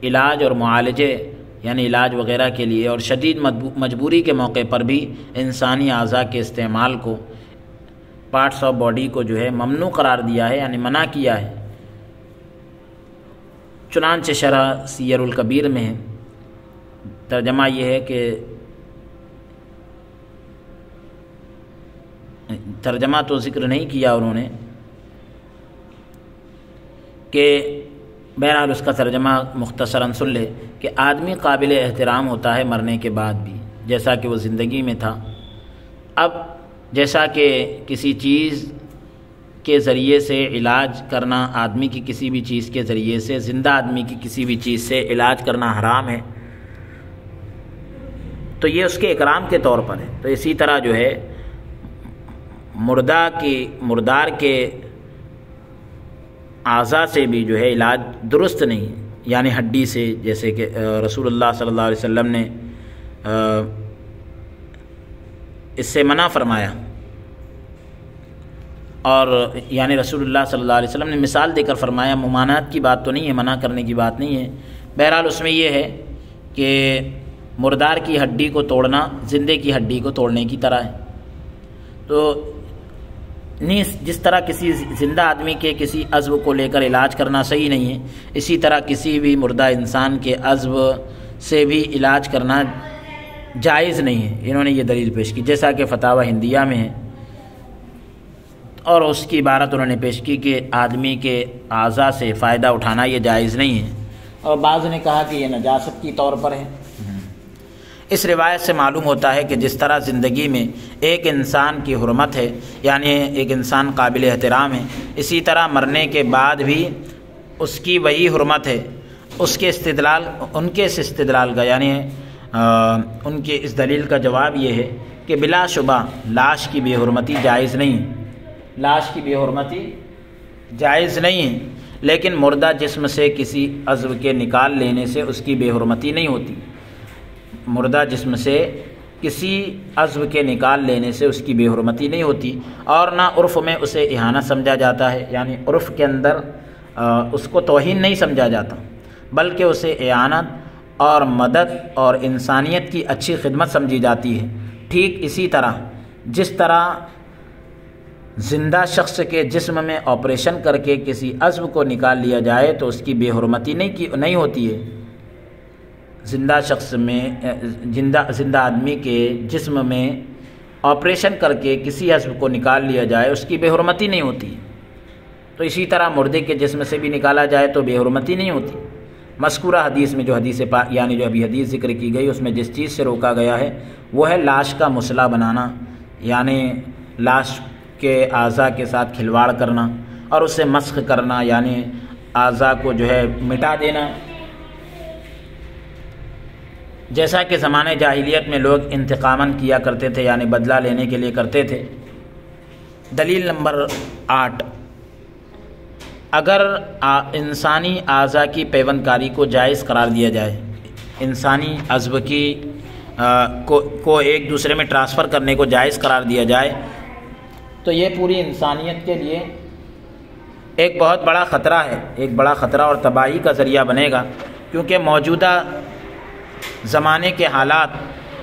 علاج اور معالجے یعنی علاج وغیرہ کے لیے اور شدید مجبوری کے موقع پر بھی انسانی اعضاء کے استعمال کو، پارٹس آف باڈی کو جو ہے ممنوع قرار دیا ہے، یعنی منع کیا ہے۔ چنانچہ شرح سیر الکبیر میں ہے، ترجمہ یہ ہے کہ ترجمہ تو ذکر نہیں کیا انہوں نے کہ بہرحال اس کا ترجمہ مختصراً سن لے کہ آدمی قابل احترام ہوتا ہے مرنے کے بعد بھی، جیسا کہ وہ زندگی میں تھا۔ اب جیسا کہ کسی چیز کے ذریعے سے علاج کرنا، آدمی کی کسی بھی چیز کے ذریعے سے زندہ آدمی کی کسی بھی چیز سے علاج کرنا حرام ہے، تو یہ اس کے اکرام کے طور پر ہے۔ تو اسی طرح جو ہے مردار کے اعضاء سے بھی جو ہے علاج درست نہیں ہے، یعنی ہڈی سے، جیسے کہ رسول اللہ صلی اللہ علیہ وسلم نے اس سے منع فرمایا، اور یعنی رسول اللہ صلی اللہ علیہ وسلم نے مثال دے کر فرمایا، ممانعت کی بات تو نہیں ہے، منع کرنے کی بات نہیں ہے۔ بہرحال اس میں یہ ہے کہ مردار کی ہڈی کو توڑنا زندے کی ہڈی کو توڑنے کی طرح ہے۔ تو جس طرح کسی زندہ آدمی کے کسی عضو کو لے کر علاج کرنا صحیح نہیں ہے، اسی طرح کسی بھی مردہ انسان کے عضو سے بھی علاج کرنا جائز نہیں ہے۔ انہوں نے یہ دلیل پیش کی، جیسا کہ فتاوی ہندیہ میں ہے، اور اس کی عبارت انہوں نے پیش کی کہ آدمی کے اعضاء سے فائدہ اٹھانا یہ جائز نہیں ہے، اور بعض نے کہا کہ یہ نجاست کی طور پر ہے۔ اس روایت سے معلوم ہوتا ہے کہ جس طرح زندگی میں ایک انسان کی حرمت ہے، یعنی ایک انسان قابل احترام ہے، اسی طرح مرنے کے بعد بھی اس کی وہی حرمت ہے۔ ان کے اس استدلال کا یعنی ان کے اس دلیل کا جواب یہ ہے کہ بلا شبہ لاش کی بے حرمتی جائز نہیں ہے، لاش کی بے حرمتی جائز نہیں ہے، لیکن مردہ جسم سے کسی عضو کے نکال لینے سے اس کی بے حرمتی نہیں ہوتی۔ مردہ جسم سے کسی عضو کے نکال لینے سے اس کی بے حرمتی نہیں ہوتی، اور نہ عرف میں اسے اہانت سمجھا جاتا ہے، یعنی عرف کے اندر اس کو توہین نہیں سمجھا جاتا، بلکہ اسے اعانت اور مدد اور انسانیت کی اچھی خدمت سمجھی جاتی ہے۔ ٹھیک اسی طرح جس طرح زندہ شخص کے جسم میں آپریشن کر کے کسی عضو کو نکال لیا جائے تو اس کی بے حرمتی نہیں ہوتی ہے، زندہ شخص میں زندہ آدمی کے جسم میں آپریشن کر کے کسی عضو کو نکال لیا جائے اس کی بے حرمتی نہیں ہوتی، تو اسی طرح مردے کے جسم سے بھی نکالا جائے تو بے حرمتی نہیں ہوتی۔ مذکورہ حدیث میں جو یعنی جو ابھی حدیث ذکر کی گئی اس میں جس چیز سے روکا گیا ہے وہ ہے لاش کا مسئلہ بنانا، یعنی لاش کے اعضاء کے ساتھ کھلواڑ کرنا اور اسے مسخ کرنا، یعنی اعضاء کو جو ہے مٹا دینا، جیسا کہ زمانے جاہلیت میں لوگ انتقاماً کیا کرتے تھے، یعنی بدلہ لینے کے لیے کرتے تھے۔ دلیل نمبر 8، اگر انسانی اعضاء کی پیوند کاری کو جائز قرار دیا جائے، انسانی عضو کی کو ایک دوسرے میں ٹرانسفر کرنے کو جائز قرار دیا جائے تو یہ پوری انسانیت کے لیے ایک بہت بڑا خطرہ ہے، ایک بڑا خطرہ اور تباہی کا ذریعہ بنے گا، کیونکہ موجودہ زمانے کے حالات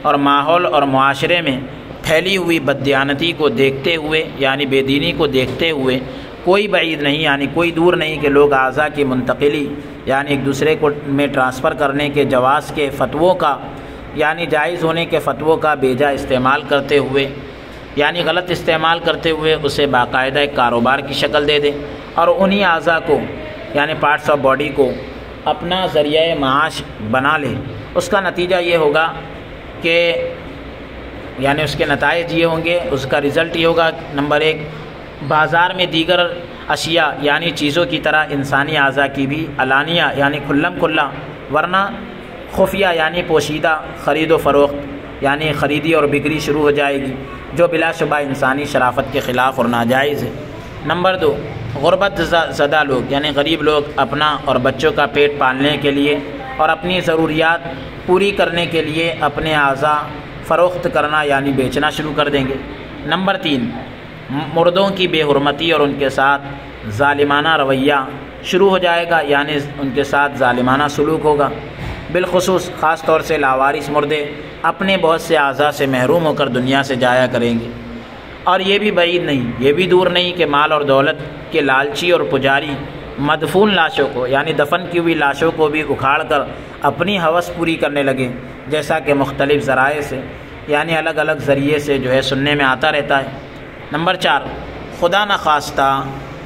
اور ماحول اور معاشرے میں پھیلی ہوئی بددیانتی کو دیکھتے ہوئے، یعنی بے دینی کو دیکھتے ہوئے، کوئی بعید نہیں، یعنی کوئی دور نہیں کہ لوگ اعضاء کی منتقلی یعنی ایک دوسرے کو میں ٹرانسفر کرنے کے جواز کے فتووں کا، یعنی جائز ہونے کے فتووں کا بیجا استعمال کرتے ہوئے، یعنی غلط استعمال کرتے ہوئے اسے باقاعدہ ایک کاروبار کی شکل دے دیں اور انہی اعضاء کو یعنی پارٹس آف باڈی کو اپنا ذریعہ معاش بنا لے۔ اس کا نتیجہ یہ ہوگا کہ یعنی اس کے نتائج یہ ہوں گے، اس کا رزلٹ یہ ہوگا، نمبر 1، بازار میں دیگر اشیاء یعنی چیزوں کی طرح انسانی اعضاء کی بھی علانیہ یعنی کھلم کھلا ورنہ خفیہ یعنی پوشیدہ خرید و فروخت یعنی خریدی اور بکری شروع ہو جائے گی، جو بلا شبہ انسانی شرافت کے خلاف اور ناجائز ہے۔ نمبر 2، غربت زدہ لوگ یعنی غریب لوگ اپنا اور بچوں کا پیٹ پالنے کے لیے اور اپنی ضروریات پوری کرنے کے لیے اپنے اعضاء فروخت کرنا یعنی بیچنا شروع کر دیں گے۔ نمبر 3، مردوں کی بے حرمتی اور ان کے ساتھ ظالمانہ رویہ شروع ہو جائے گا، یعنی ان کے ساتھ ظالمانہ سلوک ہوگا۔ بالخصوص خاص طور سے لاوارث مردے اپنے بہت سے اعضاء سے محروم ہو کر دنیا سے جایا کریں گے۔ اور یہ بھی بعید نہیں، یہ بھی دور نہیں کہ مال اور دولت کے لالچی اور پجاری مدفون لاشوں کو، یعنی دفن کی ہوئی لاشوں کو بھی اکھاڑ کر اپنی ہوس پوری کرنے لگے، جیسا کہ مختلف ذرائع سے، یعنی الگ الگ ذریعے سے جو ہے سننے میں آتا رہتا ہے۔ نمبر 4، خدا نخواستہ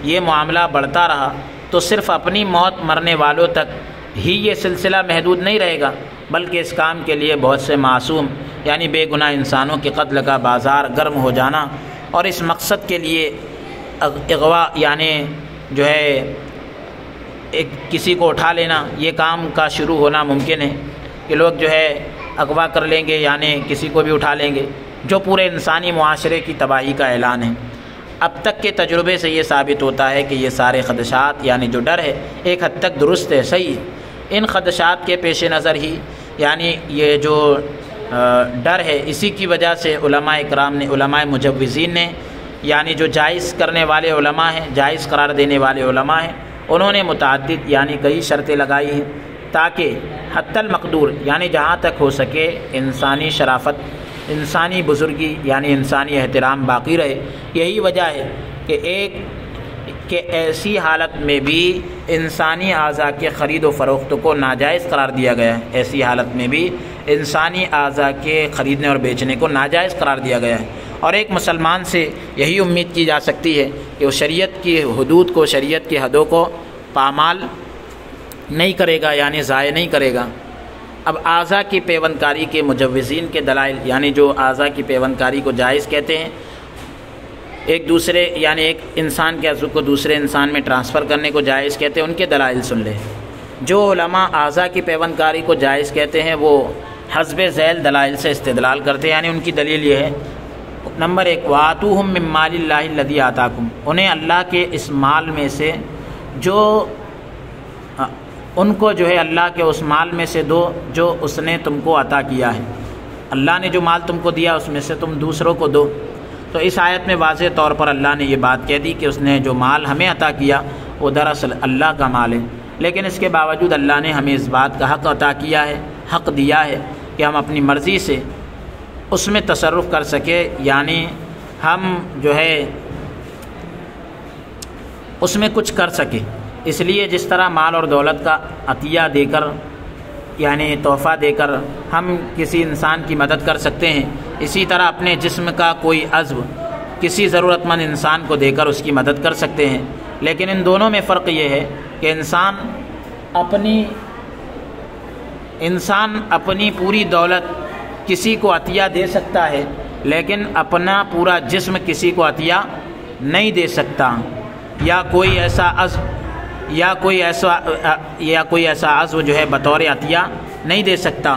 یہ معاملہ بڑھتا رہا تو صرف اپنی موت مرنے والوں تک ہی یہ سلسلہ محدود نہیں رہے گا، بلکہ اس کام کے لیے بہت سے معصوم یعنی بے گناہ انسانوں کے قتل کا بازار گرم ہو جانا، اور اس مقصد کے لیے اغوا یعنی جو ہے کسی کو اٹھا لینا، یہ کام کا شروع ہونا ممکن ہے کہ لوگ جو ہے اغوا کر لیں گے، یعنی کسی کو بھی اٹھا لیں گے، جو پورے انسانی معاشرے کی تباہی کا اعلان ہے۔ اب تک کے تجربے سے یہ ثابت ہوتا ہے کہ یہ سارے خدشات یعنی جو ڈر ہے ایک حد تک درست ہے، صحیح ہے۔ ان خدشات کے پیش نظر ہی یعنی یہ جو ڈر ہے، اسی کی وجہ سے علماء اکرام نے، علماء مجوزین نے، یعنی جو جائز کرنے والے علماء ہیں، جائز قرار دینے والے علماء ہیں، انہوں نے متعدد یعنی کئی شرطیں لگائی ہیں تاکہ حتی المقدور یعنی جہاں تک ہو سکے انسانی شرافت، انسانی بزرگی یعنی انسانی احترام باقی رہے۔ یہی وجہ ہے کہ ایسی حالت میں بھی انسانی اعضاء کے خرید و فروخت کو ناجائز قرار دیا گیا ہے، ایسی حالت میں بھی انسانی اعضاء کے خریدنے اور بیچنے کو ناجائز قرار دیا گیا ہے۔ اور ایک مسلمان سے یہی امید کی جا سکتی ہے کہ وہ شریعت کی حدود کو، شریعت کی حدوں کو پامال نہیں کرے گا، یعنی ضائع نہیں کرے گا۔ اب اعضاء کی پیوند کاری کے مجوزین کے دلائل، یعنی جو اعضاء کی پیوند کاری کو جائز کہتے ہیں، ایک دوسرے یعنی ایک انسان کے عضو کو دوسرے انسان میں ٹرانسفر کرنے کو جائز کہتے ہیں، ان کے دلائل سن لیں۔ جو علماء اعضاء کی پیوند کاری کو جائز کہتے ہیں وہ حسب ذیل دلائل سے استدلال کرتے ہیں، یعنی ان کی دلیل یہ ہے۔ نمبر 1، وَآتُوهُم مِّن مَّالِ اللَّهِ الَّذِي آتَاكُمْ، انہیں اللہ کے اس مال میں سے جو ان کو جو ہے اللہ کے اس مال میں سے دو جو اس نے تم کو عطا کیا ہے، اللہ نے جو مال تم کو دیا اس میں سے تم دوسروں کو دو۔ تو اس آیت میں واضح طور پر اللہ نے یہ بات کہہ دی کہ اس نے جو مال ہمیں عطا کیا وہ دراصل اللہ کا مال ہے، لیکن اس کے باوجود اللہ نے ہمیں اس بات کا حق عطا کیا ہے، حق دیا ہے کہ ہم اپنی مرضی سے اس میں تصرف کر سکے، یعنی ہم جو ہے اس میں کچھ کر سکے۔ اس لیے جس طرح مال اور دولت کا عطیہ دے کر یعنی تحفہ دے کر ہم کسی انسان کی مدد کر سکتے ہیں، اسی طرح اپنے جسم کا کوئی عضو کسی ضرورت مند انسان کو دے کر اس کی مدد کر سکتے ہیں۔ لیکن ان دونوں میں فرق یہ ہے کہ انسان اپنی پوری دولت کسی کو عطیہ دے سکتا ہے، لیکن اپنا پورا جسم کسی کو عطیہ نہیں دے سکتا، یا کوئی ایسا عضو جو ہے بطور عطیہ نہیں دے سکتا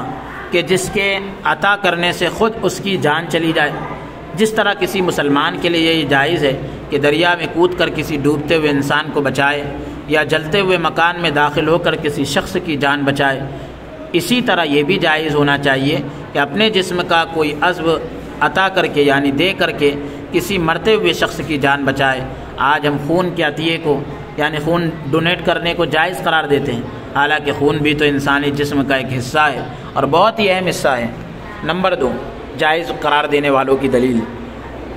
کہ جس کے عطا کرنے سے خود اس کی جان چلی جائے۔ جس طرح کسی مسلمان کے لیے یہ جائز ہے کہ دریا میں کود کر کسی ڈوبتے ہوئے انسان کو بچائے، یا جلتے ہوئے مکان میں داخل ہو کر کسی شخص کی جان بچائے، اسی طرح یہ بھی جائز ہونا چاہیے کہ اپنے جسم کا کوئی عضو عطا کر کے یعنی دے کر کے کسی مرتے ہوئے شخص کی جان بچائے۔ آج ہم خون کے عطیے کو یعنی خون ڈونیٹ کرنے کو جائز قرار دیتے ہیں، حالانکہ خون بھی تو انسانی جسم کا ایک حصہ ہے اور بہت ہی اہم حصہ ہے۔ نمبر 2، جائز قرار دینے والوں کی دلیل۔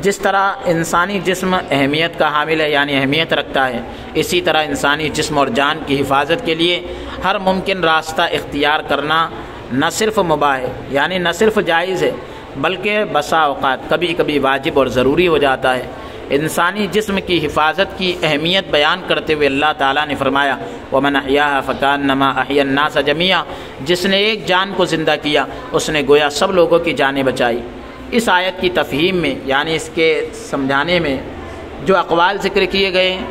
جس طرح انسانی جسم اہمیت کا حامل ہے یعنی اہمیت رکھتا ہے، اسی طرح انسانی جسم اور جان کی حفاظت کے لیے ہر ممکن راستہ اختیار کرنا نہ صرف مباح ہے یعنی نہ صرف جائز ہے، بلکہ بسا اوقات کبھی کبھی واجب اور ضروری ہو جاتا ہے۔ انسانی جسم کی حفاظت کی اہمیت بیان کرتے ہوئے اللہ تعالیٰ نے فرمایا وَمَنْ أَحْيَاهَا فَكَأَنَّمَا أَحْيَا النَّاسَ جَمِيعًا، جس نے ایک جان کو زندہ کیا اس نے گویا سب لوگوں کی جانیں بچائی۔ اس آیت کی تفہیم میں یعنی اس کے سمجھانے میں جو اقوال ذکر کیے گئے ہیں،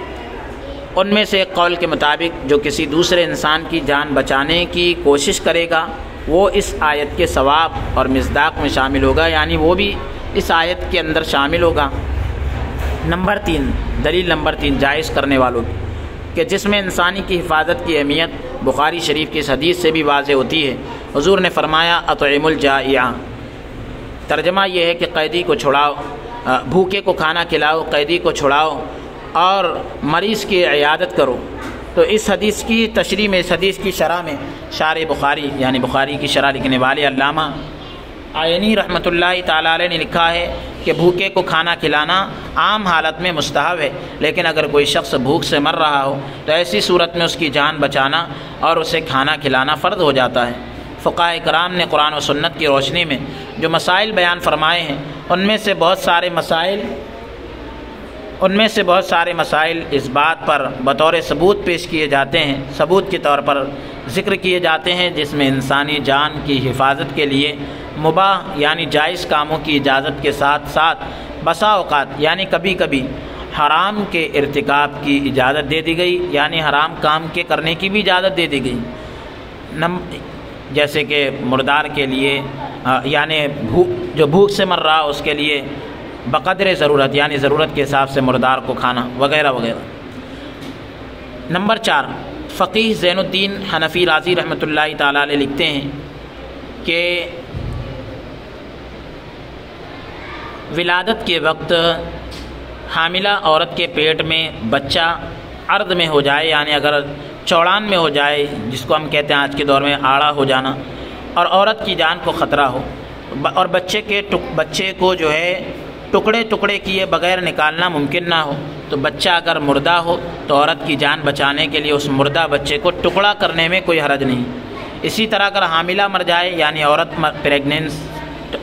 ان میں سے ایک قول کے مطابق جو کسی دوسرے انسان کی جان بچانے کی کوشش کرے گا وہ اس آیت کے ثواب اور مصداق میں شامل ہوگا، یعنی وہ بھی اس آیت کے اندر شامل ہوگا۔ نمبر 3، دلیل نمبر 3 جائز کرنے والوں کی کہ جس میں انسانی کی حفاظت کی اہمیت بخاری شریف کی اس حدیث سے بھی واضح ہوتی ہے۔ حضور نے فرمایا اطعموا الجائع، ترجمہ یہ ہے کہ قیدی کو چھڑاؤ، بھوکے کو کھانا کھلاؤ، قیدی کو چھڑاؤ اور مریض کی عیادت کرو۔ تو اس حدیث کی تشریح میں، اس حدیث کی شرح میں شارح بخاری یعنی بخاری کی شرح لکھنے والے علامہ عینی رحمۃ اللہ تعالیٰ علیہ نے لکھا ہے کہ بھوکے کو کھانا کھلانا عام حالت میں مستحب ہے، لیکن اگر کوئی شخص بھوک سے مر رہا ہو تو ایسی صورت میں اس کی جان بچانا اور اسے کھانا کھلانا فرض ہو جاتا ہے۔ فقہاء کرام نے قرآن و سنت کی روشنی میں جو مسائل بیان فرمائے ہیں ان میں سے بہت سارے مسائل اس بات پر بطور ثبوت پیش کیے جاتے ہیں، ثبوت کے طور پر ذکر کیے جاتے ہیں، جس میں انسانی جان کی حفاظت کے لیے مباح یعنی جائز کاموں کی اجازت کے ساتھ ساتھ بسا اوقات یعنی کبھی کبھی حرام کے ارتکاب کی اجازت دے دی گئی، یعنی حرام کام کے کرنے کی بھی اجازت دے دی گئی، جیسے کہ مردار کے لیے یعنی جو بھوک سے مر رہا اس کے لیے بقدر ضرورت یعنی ضرورت کے حساب سے مردار کو کھانا وغیرہ وغیرہ۔ نمبر 4، فقیہ زین الدین حنفی رازی رحمۃ اللہ تعالیٰ علیہ لکھتے ہیں کہ ولادت کے وقت حاملہ عورت کے پیٹ میں بچہ عرض میں ہو جائے، یعنی اگر چوڑان میں ہو جائے، جس کو ہم کہتے ہیں آج کے دور میں آڑا ہو جانا، اور عورت کی جان کو خطرہ ہو اور بچے کو جو ہے ٹکڑے ٹکڑے کیے بغیر نکالنا ممکن نہ ہو، تو بچہ اگر مردہ ہو تو عورت کی جان بچانے کے لیے اس مردہ بچے کو ٹکڑا کرنے میں کوئی حرج نہیں۔ اسی طرح اگر حاملہ مر جائے یعنی پریگننس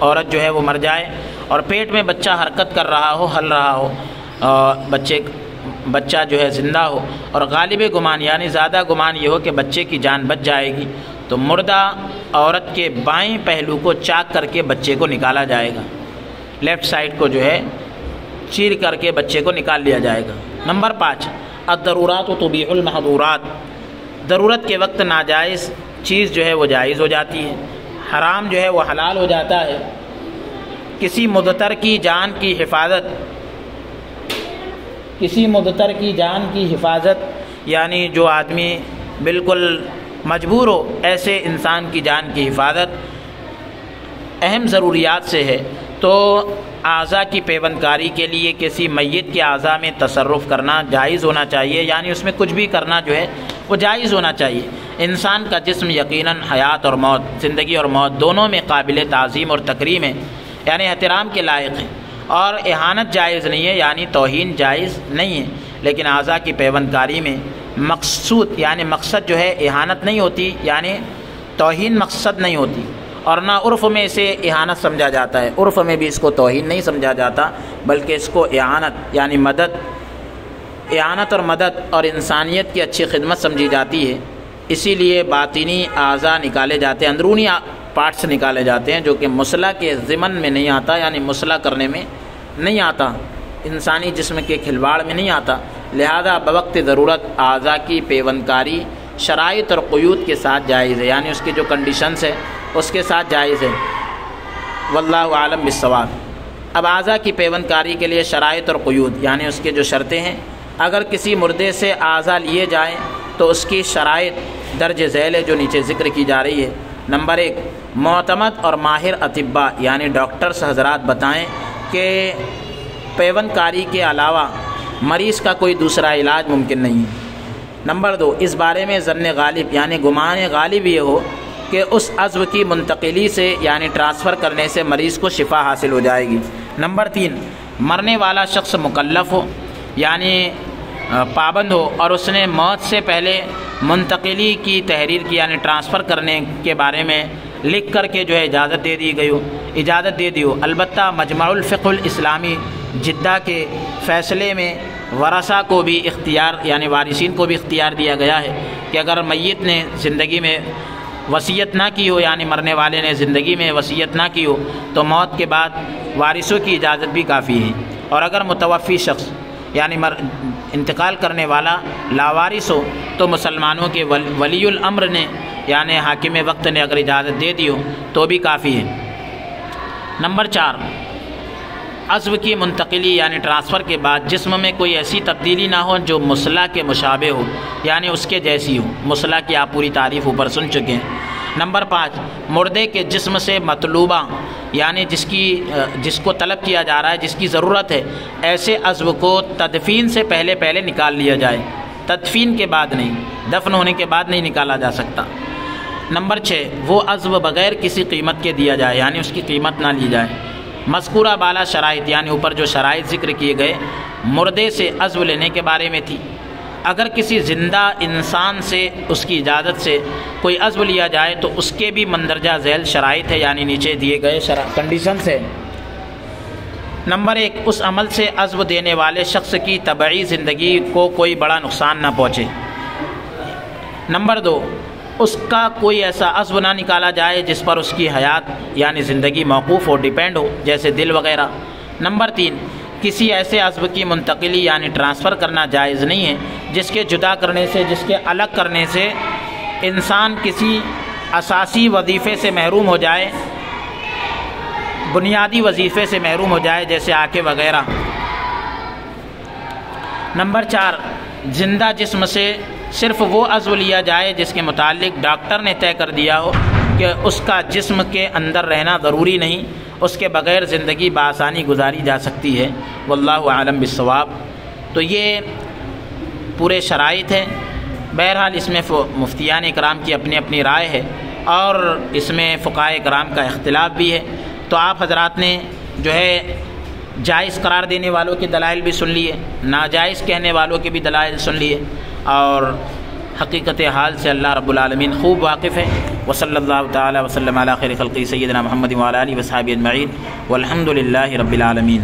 عورت جو ہے وہ مر جائے اور پیٹ میں بچہ حرکت کر رہا ہو، ہل رہا ہو، بچہ جو ہے زندہ ہو اور غالب گمان یعنی زیادہ گمان یہ ہو کہ بچے کی جان بچ جائے گی، تو مردہ عورت کے بائیں پہلو کو چاک کر کے بچے کو نکالا جائے گا، لیفٹ سائڈ کو جو ہے چیر کر کے بچے کو نکال لیا جائے گا۔ نمبر 5، الضرورات تبیح المحظورات، ضرورت کے وقت ناجائز چیز جو ہے وہ جائز ہو جاتی ہے، حرام جو ہے وہ حلال ہو جاتا ہے۔ کسی مضطر کی جان کی حفاظت یعنی جو آدمی بالکل مجبور ہو، ایسے انسان کی جان کی حفاظت اہم ضروریات سے ہے، تو اعضاء کی پیوند کاری کے لیے کسی میت کے اعضاء میں تصرف کرنا جائز ہونا چاہیے، یعنی اس میں کچھ بھی کرنا جو ہے وہ جائز ہونا چاہیے۔ انسان کا جسم یقیناً حیات اور موت، زندگی اور موت دونوں میں قابل تعظیم اور تکریم ہے، یعنی احترام کے لائق ہے، اور اہانت جائز نہیں ہے یعنی توہین جائز نہیں ہے، لیکن اعضاء کی پیوند کاری میں مقصد جو ہے اہانت نہیں ہوتی، یعنی توہین مقصد نہیں ہوتی، اور نہ عرف میں اسے اہانت سمجھا جاتا ہے، عرف میں بھی اس کو توہین نہیں سمجھا جاتا، بلکہ اس کو اعانت یعنی اعانت اور مدد اور انسانیت کی اچھی خدمت سمجھی جاتی ہے۔ اسی لیے باطنی اعضاء نکالے جاتے ہیں، اندرونی پارٹس نکالے جاتے ہیں، جو کہ مصلح کے ضمن میں نہیں آتا، یعنی مصلح کرنے میں نہیں آتا، انسانی جسم کے کھلواڑ میں نہیں آتا، لہذا بوقت ضرورت اعضاء کی پیوند کاری شرائط اور قیود کے ساتھ جائز ہے، یعنی اس کی جو کنڈیشنز ہے اس کے ساتھ جائز ہے۔ واللہ عالم بالصواب۔ اب اعضاء کی پیوند کاری کے لیے شرائط اور قیود یعنی اس کے جو شرطیں ہیں، اگر کسی مردے سے اعضاء لیے جائیں تو اس کی شرائط درج ذیل ہے جو نیچے ذکر کی جا رہی ہے۔ نمبر 1، معتمد اور ماہر اطباء یعنی ڈاکٹرز حضرات بتائیں کہ پیوند کاری کے علاوہ مریض کا کوئی دوسرا علاج ممکن نہیں ہے۔ نمبر 2، اس بارے میں ظن غالب یعنی گمان غالب یہ ہو کہ اس عضو کی منتقلی سے یعنی ٹرانسفر کرنے سے مریض کو شفا حاصل ہو جائے گی۔ نمبر 3، مرنے والا شخص مکلف ہو یعنی پابند ہو اور اس نے موت سے پہلے منتقلی کی تحریر کی یعنی ٹرانسفر کرنے کے بارے میں لکھ کر کے جو ہے اجازت دے دی ہو۔ البتہ مجمع الفقہ الاسلامی جدہ کے فیصلے میں ورثہ کو بھی اختیار یعنی وارثین کو بھی اختیار دیا گیا ہے کہ اگر میت نے زندگی میں وصیت نہ کی ہو یعنی مرنے والے نے زندگی میں وصیت نہ کی ہو تو موت کے بعد وارثوں کی اجازت بھی کافی ہے، اور اگر متوفی شخص یعنی انتقال کرنے والا لاوارث ہو تو مسلمانوں کے ولی الامر نے یعنی حاکم وقت نے اگر اجازت دے دی ہو تو بھی کافی ہے۔ نمبر 4، عضو کی منتقلی یعنی ٹرانسفر کے بعد جسم میں کوئی ایسی تبدیلی نہ ہو جو مصلح کے مشابہ ہو یعنی اس کے جیسی ہو۔ مصلح کی آپ پوری تعریف اوپر سن چکے ہیں۔ نمبر 5، مردے کے جسم سے مطلوبہ یعنی جس کو طلب کیا جا رہا ہے، جس کی ضرورت ہے، ایسے عضو کو تدفین سے پہلے نکال لیا جائے، تدفین کے بعد نہیں، دفن ہونے کے بعد نہیں نکالا جا سکتا۔ نمبر 6، وہ عضو بغیر کسی قیمت کے دیا جائے یعنی اس کی قیمت نہ لی جائے۔ مذکورہ بالا شرائط یعنی اوپر جو شرائط ذکر کیے گئے مردے سے عضو لینے کے بارے میں تھی، اگر کسی زندہ انسان سے اس کی اجازت سے کوئی عضو لیا جائے تو اس کے بھی مندرجہ ذیل شرائط ہے یعنی نیچے دیے گئے کنڈیشنز ہے۔ نمبر 1، اس عمل سے عضو دینے والے شخص کی طبعی زندگی کو کوئی بڑا نقصان نہ پہنچے۔ نمبر 2، اس کا کوئی ایسا عضو نہ نکالا جائے جس پر اس کی حیات یعنی زندگی موقوف ہو، ڈیپینڈ ہو، جیسے دل وغیرہ۔ نمبر 3، کسی ایسے عضو کی منتقلی یعنی ٹرانسفر کرنا جائز نہیں ہے جس کے جدا کرنے سے، جس کے الگ کرنے سے انسان کسی اساسی وظیفے سے محروم ہو جائے، بنیادی وظیفے سے محروم ہو جائے، جیسے آنکھیں وغیرہ۔ نمبر 4، زندہ جسم سے صرف وہ عضو لیا جائے جس کے متعلق ڈاکٹر نے طے کر دیا ہو کہ اس کا جسم کے اندر رہنا ضروری نہیں، اس کے بغیر زندگی بآسانی گزاری جا سکتی ہے۔ واللہ اعلم بالصواب۔ تو یہ پورے شرائط ہیں۔ بہرحال اس میں مفتیان اکرام کی اپنی اپنی رائے ہے اور اس میں فقہاء اکرام کا اختلاف بھی ہے۔ تو آپ حضرات نے جو ہے جائز قرار دینے والوں کے دلائل بھی سن لیے، ناجائز کہنے والوں کے بھی دلائل سن لیے، اور حقیقت حال سے اللہ رب العالمین خوب واقف ہے۔ وصلی اللہ تعالی وسلم علی خیر خلقہ سیدنا محمد وعلی آلہ وصحبہ اجمعین والحمد للہ رب العالمین۔